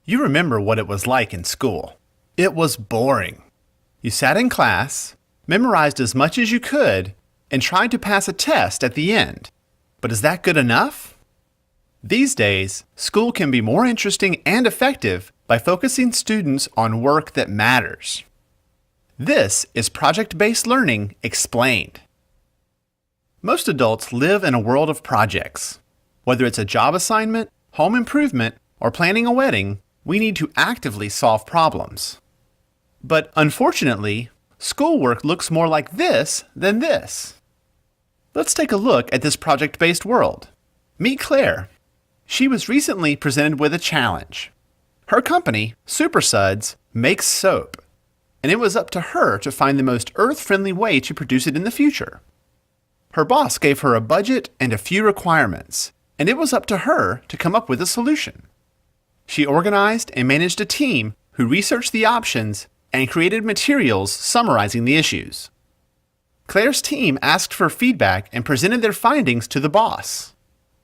You remember what it was like in school. It was boring. You sat in class, memorized as much as you could, and tried to pass a test at the end. But is that good enough? These days, school can be more interesting and effective by focusing students on work that matters. This is project-based learning explained. Most adults live in a world of projects. Whether it's a job assignment, home improvement, or planning a wedding, we need to actively solve problems. But unfortunately, schoolwork looks more like this than this. Let's take a look at this project-based world. Meet Claire. She was recently presented with a challenge. Her company, Super Suds, makes soap, and it was up to her to find the most earth-friendly way to produce it in the future. Her boss gave her a budget and a few requirements, and it was up to her to come up with a solution. She organized and managed a team who researched the options and created materials summarizing the issues. Claire's team asked for feedback and presented their findings to the boss.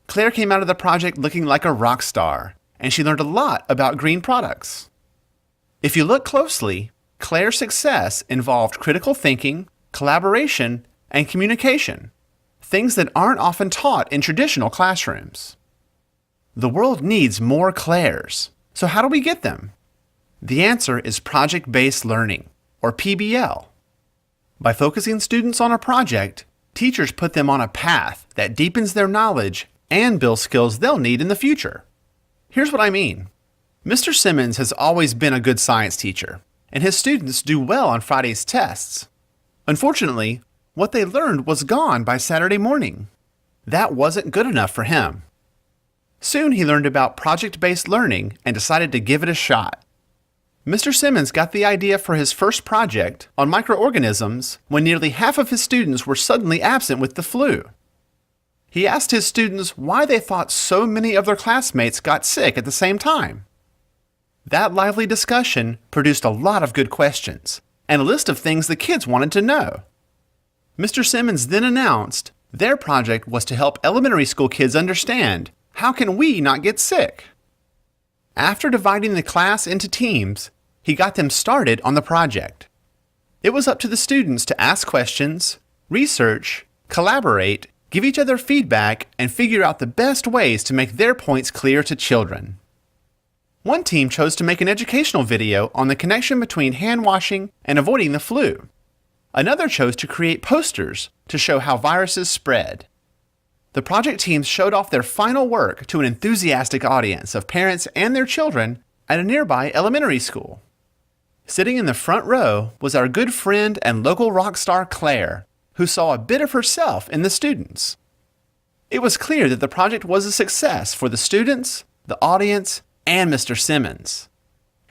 Claire came out of the project looking like a rock star, and she learned a lot about green products. If you look closely, Claire's success involved critical thinking, collaboration, and communication, things that aren't often taught in traditional classrooms. The world needs more Claires, so how do we get them? The answer is project-based learning, or PBL. By focusing students on a project, teachers put them on a path that deepens their knowledge and builds skills they'll need in the future. Here's what I mean. Mr. Simmons has always been a good science teacher, and his students do well on Friday's tests. Unfortunately, what they learned was gone by Saturday morning. That wasn't good enough for him. Soon he learned about project-based learning and decided to give it a shot. Mr. Simmons got the idea for his first project on microorganisms when nearly half of his students were suddenly absent with the flu. He asked his students why they thought so many of their classmates got sick at the same time. That lively discussion produced a lot of good questions and a list of things the kids wanted to know. Mr. Simmons then announced their project was to help elementary school kids understand, how can we not get sick? After dividing the class into teams, he got them started on the project. It was up to the students to ask questions, research, collaborate, give each other feedback, and figure out the best ways to make their points clear to children. One team chose to make an educational video on the connection between hand washing and avoiding the flu. Another chose to create posters to show how viruses spread. The project teams showed off their final work to an enthusiastic audience of parents and their children at a nearby elementary school. Sitting in the front row was our good friend and local rock star Claire, who saw a bit of herself in the students. It was clear that the project was a success for the students, the audience, and Mr. Simmons.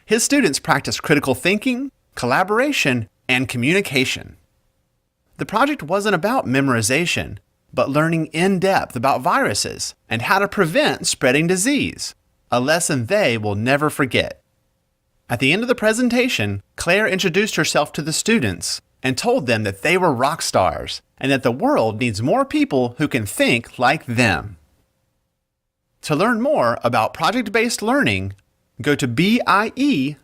His students practiced critical thinking, collaboration, and communication. The project wasn't about memorization, but learning in depth about viruses and how to prevent spreading disease, a lesson they will never forget. At the end of the presentation, Claire introduced herself to the students and told them that they were rock stars and that the world needs more people who can think like them. To learn more about project-based learning, go to BIE.org.